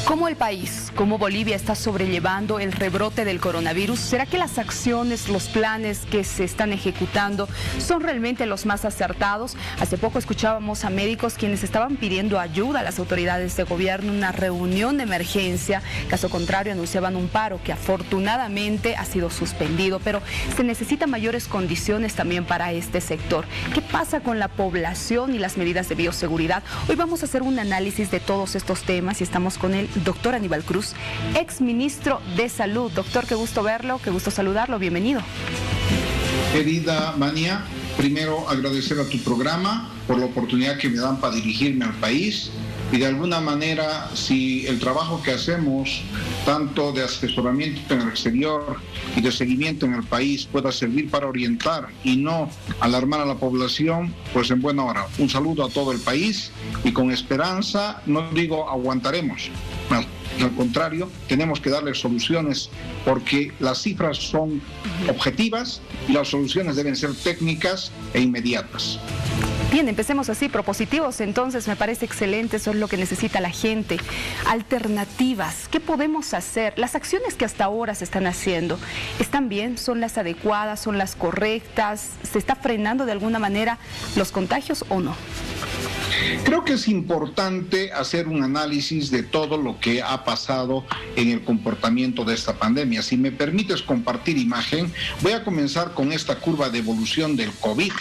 ¿Cómo el país, cómo Bolivia está sobrellevando el rebrote del coronavirus? ¿Será que las acciones, los planes que se están ejecutando son realmente los más acertados? Hace poco escuchábamos a médicos quienes estaban pidiendo ayuda a las autoridades de gobierno, una reunión de emergencia. Caso contrario, anunciaban un paro que afortunadamente ha sido suspendido, pero se necesitan mayores condiciones también para este sector. ¿Qué pasa con la población y las medidas de bioseguridad? Hoy vamos a hacer un análisis de todos estos temas y estamos con el doctor Aníbal Cruz, ex ministro de Salud. Doctor, qué gusto verlo, qué gusto saludarlo, bienvenido. Querida Mania, primero agradecer a tu programa por la oportunidad que me dan para dirigirme al país y de alguna manera, si el trabajo que hacemos, tanto de asesoramiento en el exterior y de seguimiento en el país, pueda servir para orientar y no alarmar a la población, pues en buena hora. Un saludo a todo el país y con esperanza, no digo aguantaremos, no, al contrario, tenemos que darle soluciones porque las cifras son objetivas y las soluciones deben ser técnicas e inmediatas. Bien, empecemos así, propositivos, entonces me parece excelente, eso es lo que necesita la gente. Alternativas, ¿qué podemos hacer? Las acciones que hasta ahora se están haciendo, ¿están bien? ¿Son las adecuadas? ¿Son las correctas? ¿Se está frenando de alguna manera los contagios o no? Creo que es importante hacer un análisis de todo lo que ha pasado en el comportamiento de esta pandemia. Si me permites compartir imagen, voy a comenzar con esta curva de evolución del COVID.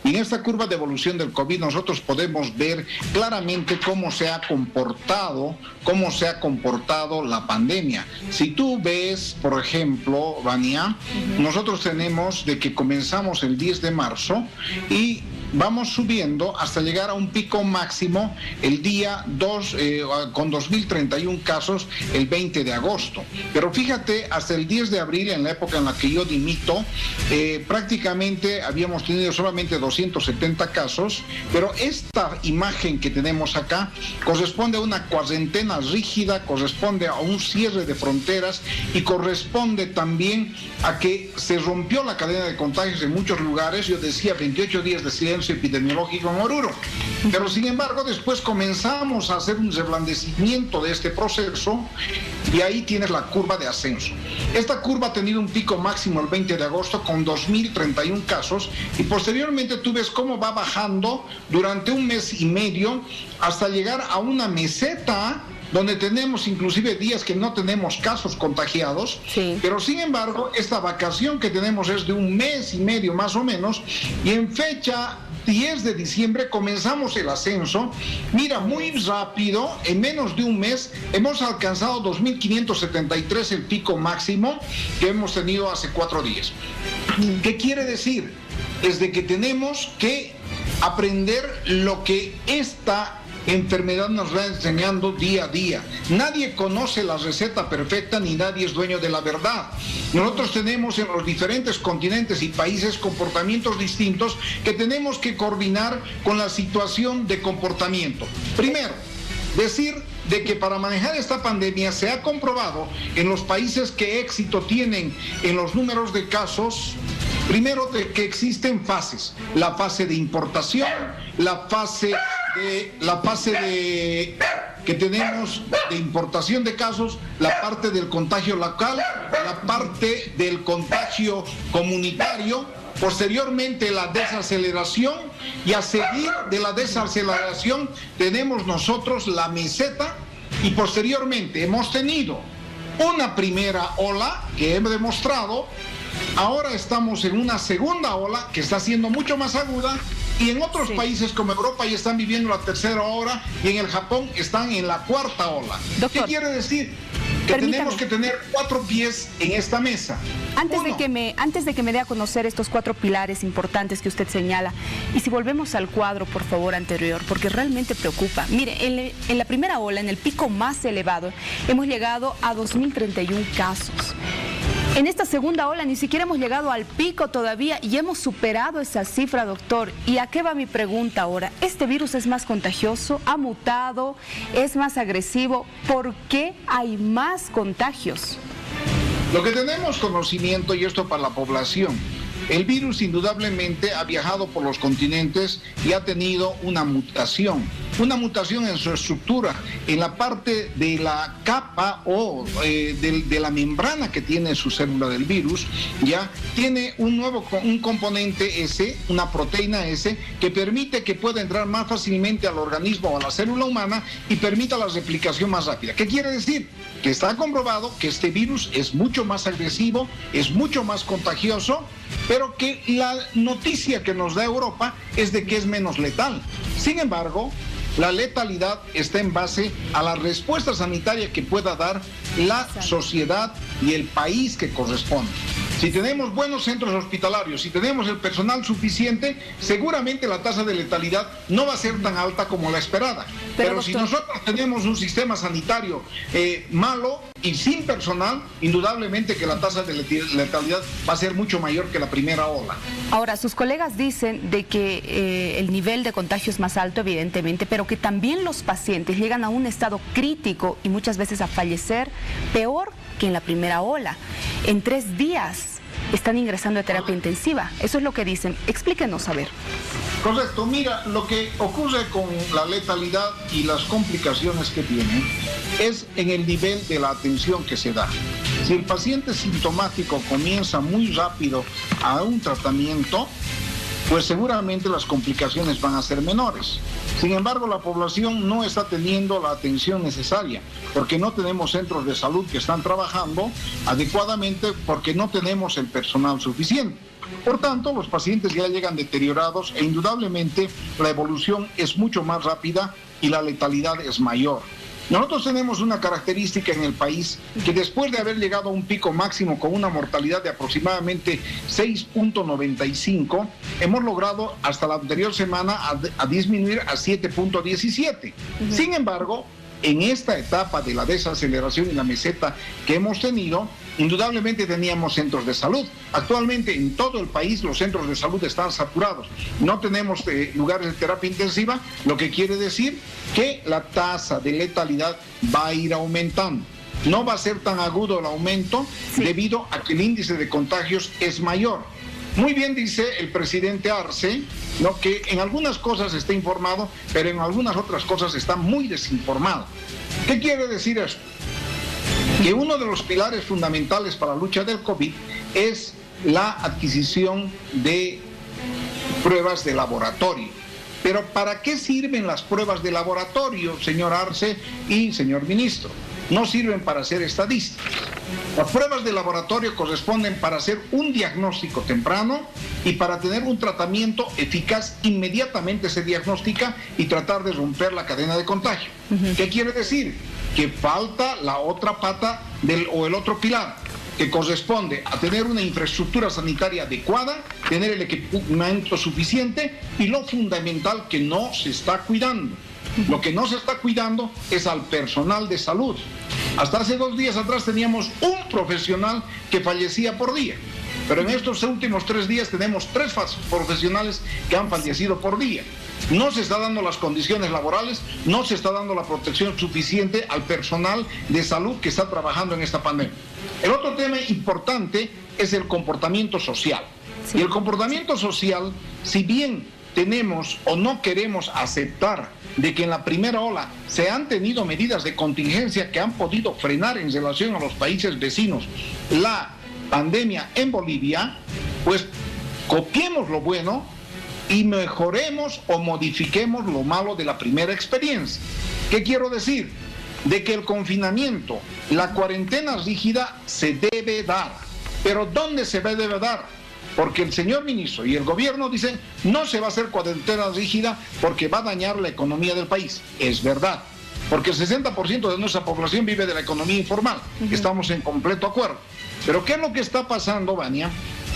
Y en esta curva de evolución del COVID nosotros podemos ver claramente cómo se ha comportado la pandemia. Si tú ves, por ejemplo, Vania, nosotros tenemos de que comenzamos el 10 de marzo y vamos subiendo hasta llegar a un pico máximo el día 2, con 2.031 casos el 20 de agosto. Pero fíjate, hasta el 10 de abril, en la época en la que yo dimito, prácticamente habíamos tenido solamente 270 casos, pero esta imagen que tenemos acá corresponde a una cuarentena rígida, corresponde a un cierre de fronteras y corresponde también a que se rompió la cadena de contagios en muchos lugares. Yo decía 28 días de silencio epidemiológico en Oruro. Pero sin embargo, después comenzamos a hacer un reblandecimiento de este proceso y ahí tienes la curva de ascenso. Esta curva ha tenido un pico máximo el 20 de agosto con 2.031 casos y posteriormente tú ves cómo va bajando durante un mes y medio hasta llegar a una meseta donde tenemos inclusive días que no tenemos casos contagiados, sí. Pero sin embargo, esta vacación que tenemos es de un mes y medio más o menos, y en fecha 10 de diciembre comenzamos el ascenso. Mira, muy rápido, en menos de un mes hemos alcanzado 2.573, el pico máximo que hemos tenido hace 4 días. ¿Qué quiere decir? Es de que tenemos que aprender lo que esta enfermedad nos va enseñando día a día. Nadie conoce la receta perfecta ni nadie es dueño de la verdad. Nosotros tenemos en los diferentes continentes y países comportamientos distintos que tenemos que coordinar con la situación de comportamiento. Primero, decir de que para manejar esta pandemia se ha comprobado en los países que éxito tienen en los números de casos. Primero, de que existen fases, la fase de importación, la fase que tenemos de importación de casos, la parte del contagio local, la parte del contagio comunitario, posteriormente la desaceleración, y a seguir de la desaceleración tenemos nosotros la meseta, y posteriormente hemos tenido una primera ola que hemos demostrado. Ahora estamos en una segunda ola que está siendo mucho más aguda y en otros países como Europa ya están viviendo la tercera ola y en el Japón están en la cuarta ola. Doctor, ¿qué quiere decir? Que tenemos que tener 4 pies en esta mesa. Antes de que me dé a conocer estos 4 pilares importantes que usted señala, y si volvemos al cuadro, por favor, anterior, porque realmente preocupa. Mire, en la primera ola, en el pico más elevado, hemos llegado a 2.031 casos. En esta segunda ola ni siquiera hemos llegado al pico todavía y hemos superado esa cifra, doctor. ¿Y a qué va mi pregunta ahora? ¿Este virus es más contagioso? ¿Ha mutado? ¿Es más agresivo? ¿Por qué hay más contagios? Lo que tenemos conocimiento, y esto para la población, el virus indudablemente ha viajado por los continentes y ha tenido una mutación. una mutación en su estructura, en la parte de la capa o de la membrana que tiene su célula del virus, ya tiene un componente S, una proteína S, que permite que pueda entrar más fácilmente al organismo o a la célula humana y permita la replicación más rápida. ¿Qué quiere decir? Que está comprobado que este virus es mucho más agresivo, es mucho más contagioso, pero que la noticia que nos da Europa es de que es menos letal. Sin embargo, la letalidad está en base a la respuesta sanitaria que pueda dar la sociedad y el país que corresponde. Si tenemos buenos centros hospitalarios, si tenemos el personal suficiente, seguramente la tasa de letalidad no va a ser tan alta como la esperada. Pero si nosotros tenemos un sistema sanitario malo y sin personal, indudablemente que la tasa de letalidad va a ser mucho mayor que la primera ola. Ahora, sus colegas dicen de que el nivel de contagio es más alto, evidentemente, pero que también los pacientes llegan a un estado crítico y muchas veces a fallecer peor que en la primera ola. En 3 días están ingresando a terapia intensiva. Eso es lo que dicen. Explíquenos, a ver. Correcto. Mira, lo que ocurre con la letalidad y las complicaciones que tiene es en el nivel de la atención que se da. Si el paciente sintomático comienza muy rápido a un tratamiento, pues seguramente las complicaciones van a ser menores. Sin embargo, la población no está teniendo la atención necesaria, porque no tenemos centros de salud que están trabajando adecuadamente, porque no tenemos el personal suficiente. Por tanto, los pacientes ya llegan deteriorados e indudablemente la evolución es mucho más rápida y la letalidad es mayor. Nosotros tenemos una característica en el país que después de haber llegado a un pico máximo con una mortalidad de aproximadamente 6.95, hemos logrado hasta la anterior semana a disminuir a 7.17. Sin embargo, en esta etapa de la desaceleración y la meseta que hemos tenido, indudablemente teníamos centros de salud. Actualmente en todo el país los centros de salud están saturados. No tenemos lugares de terapia intensiva, lo que quiere decir que la tasa de letalidad va a ir aumentando. No va a ser tan agudo el aumento debido a que el índice de contagios es mayor. Muy bien dice el presidente Arce, ¿no?, que en algunas cosas está informado, pero en algunas otras cosas está muy desinformado. ¿Qué quiere decir esto? Que uno de los pilares fundamentales para la lucha del COVID es la adquisición de pruebas de laboratorio. Pero ¿para qué sirven las pruebas de laboratorio, señor Arce y señor ministro? No sirven para hacer estadísticas. Las pruebas de laboratorio corresponden para hacer un diagnóstico temprano y para tener un tratamiento eficaz. Inmediatamente se diagnostica y tratar de romper la cadena de contagio. ¿Qué quiere decir? Que falta la otra pata o el otro pilar, que corresponde a tener una infraestructura sanitaria adecuada, tener el equipamiento suficiente y lo fundamental, que no se está cuidando. Lo que no se está cuidando es al personal de salud. Hasta hace 2 días atrás teníamos un profesional que fallecía por día, pero en estos últimos 3 días tenemos 3 profesionales que han fallecido por día. No se está dando las condiciones laborales, no se está dando la protección suficiente al personal de salud que está trabajando en esta pandemia. El otro tema importante es el comportamiento social. Y el comportamiento social, si bien tenemos o no queremos aceptar de que en la primera ola se han tenido medidas de contingencia que han podido frenar en relación a los países vecinos la pandemia en Bolivia, pues copiemos lo bueno y mejoremos o modifiquemos lo malo de la primera experiencia. ¿Qué quiero decir? De que el confinamiento, la cuarentena rígida se debe dar. ¿Pero dónde se debe dar? Porque el señor ministro y el gobierno dicen no se va a hacer cuarentena rígida porque va a dañar la economía del país. Es verdad, porque el 60% de nuestra población vive de la economía informal. Estamos en completo acuerdo. Pero ¿qué es lo que está pasando, Vania?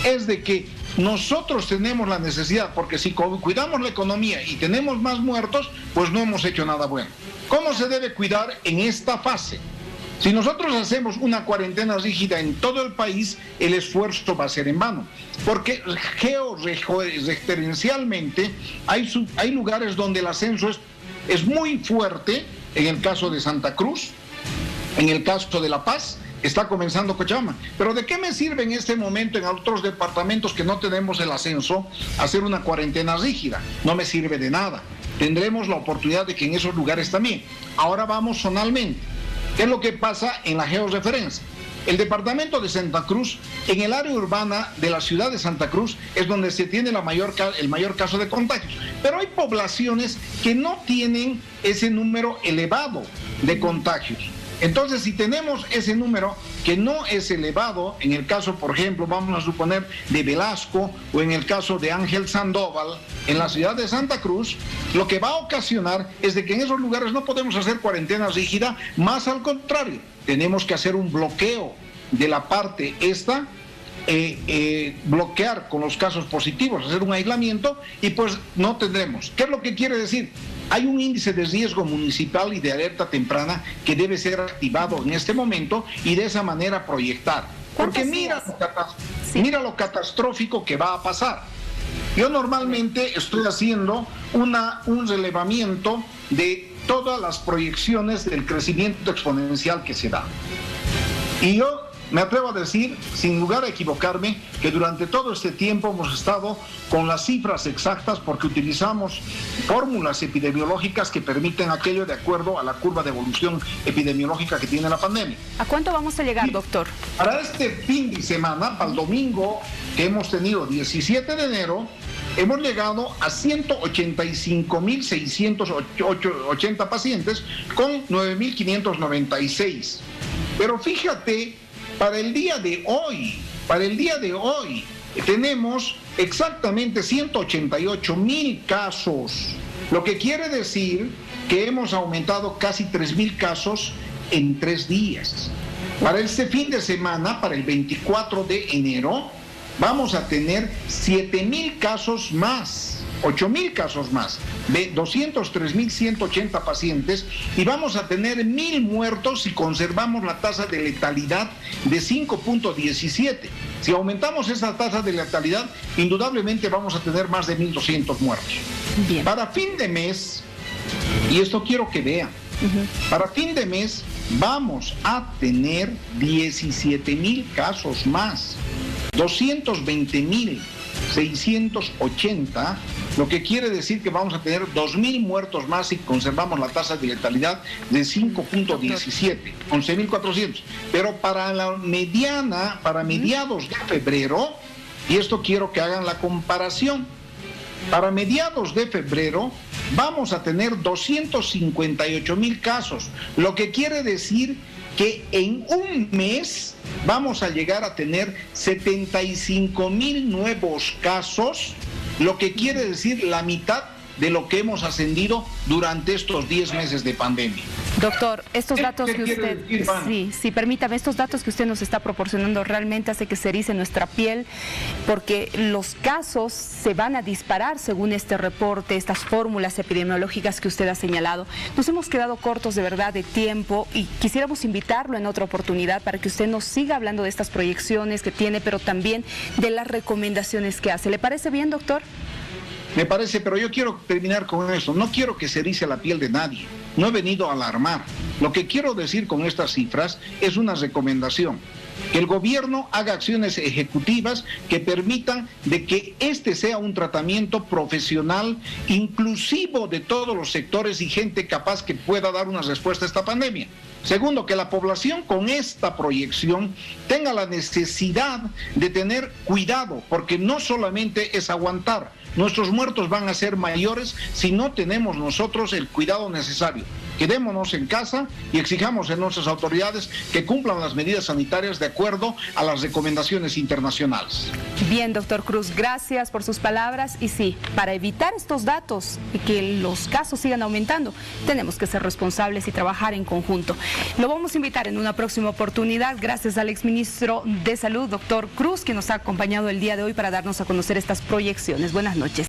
Es de que nosotros tenemos la necesidad, porque si cuidamos la economía y tenemos más muertos, pues no hemos hecho nada bueno. ¿Cómo se debe cuidar en esta fase? Si nosotros hacemos una cuarentena rígida en todo el país, el esfuerzo va a ser en vano, porque georreferencialmente hay lugares donde el ascenso es muy fuerte, en el caso de Santa Cruz, en el caso de La Paz, está comenzando Cochabamba. Pero ¿de qué me sirve en este momento en otros departamentos que no tenemos el ascenso hacer una cuarentena rígida? No me sirve de nada. tendremos la oportunidad de que en esos lugares también. Ahora vamos zonalmente. ¿Qué es lo que pasa en la georreferencia? El departamento de Santa Cruz, en el área urbana de la ciudad de Santa Cruz, es donde se tiene el mayor caso de contagios. Pero hay poblaciones que no tienen ese número elevado de contagios. Entonces, si tenemos ese número que no es elevado, en el caso, por ejemplo, vamos a suponer de Velasco o en el caso de Ángel Sandoval, en la ciudad de Santa Cruz, lo que va a ocasionar es de que en esos lugares no podemos hacer cuarentena rígida, más al contrario, tenemos que hacer un bloqueo de la parte esta, bloquear con los casos positivos, hacer un aislamiento y pues no tendremos. ¿Qué es lo que quiere decir? Hay un índice de riesgo municipal y de alerta temprana que debe ser activado en este momento y de esa manera proyectar. Porque mira lo catastrófico que va a pasar. Yo normalmente estoy haciendo un relevamiento de todas las proyecciones del crecimiento exponencial que se da. Y yo me atrevo a decir, sin lugar a equivocarme, que durante todo este tiempo hemos estado con las cifras exactas porque utilizamos fórmulas epidemiológicas que permiten aquello de acuerdo a la curva de evolución epidemiológica que tiene la pandemia. ¿A cuánto vamos a llegar, doctor? Para este fin de semana, para el domingo que hemos tenido 17 de enero, hemos llegado a 185.680 pacientes con 9.596. Pero fíjate, para el día de hoy, tenemos exactamente 188.000 casos, lo que quiere decir que hemos aumentado casi 3.000 casos en 3 días. Para este fin de semana, para el 24 de enero, vamos a tener 7.000 casos más. 8.000 casos más, de 203.180 pacientes y vamos a tener 1.000 muertos si conservamos la tasa de letalidad de 5.17. Si aumentamos esa tasa de letalidad, indudablemente vamos a tener más de 1.200 muertos. Bien. Para fin de mes, y esto quiero que vean, para fin de mes vamos a tener 17.000 casos más, 220.680, lo que quiere decir que vamos a tener 2.000 muertos más si conservamos la tasa de letalidad de 5.17, 11.400. Pero para la mediana, para mediados de febrero, y esto quiero que hagan la comparación, para mediados de febrero vamos a tener 258.000 casos, lo que quiere decir que en un mes vamos a llegar a tener 75.000 nuevos casos, lo que quiere decir la mitad de lo que hemos ascendido durante estos 10 meses de pandemia. Doctor, estos datos que usted, sí, permítame, estos datos que usted nos está proporcionando realmente hace que se erice nuestra piel, porque los casos se van a disparar según este reporte, estas fórmulas epidemiológicas que usted ha señalado. Nos hemos quedado cortos de verdad de tiempo y quisiéramos invitarlo en otra oportunidad para que usted nos siga hablando de estas proyecciones que tiene, pero también de las recomendaciones que hace. ¿Le parece bien, doctor? Me parece, pero yo quiero terminar con eso. No quiero que se erice la piel de nadie. No he venido a alarmar. Lo que quiero decir con estas cifras es una recomendación. Que el gobierno haga acciones ejecutivas que permitan de que este sea un tratamiento profesional, inclusivo de todos los sectores y gente capaz que pueda dar una respuesta a esta pandemia. Segundo, que la población con esta proyección tenga la necesidad de tener cuidado, porque no solamente es aguantar. Nuestros muertos van a ser mayores si no tenemos nosotros el cuidado necesario. Quedémonos en casa y exijamos en nuestras autoridades que cumplan las medidas sanitarias de acuerdo a las recomendaciones internacionales. Bien, doctor Cruz, gracias por sus palabras. Y sí, para evitar estos datos y que los casos sigan aumentando, tenemos que ser responsables y trabajar en conjunto. Lo vamos a invitar en una próxima oportunidad, gracias al exministro de Salud, doctor Cruz, que nos ha acompañado el día de hoy para darnos a conocer estas proyecciones. Buenas noches.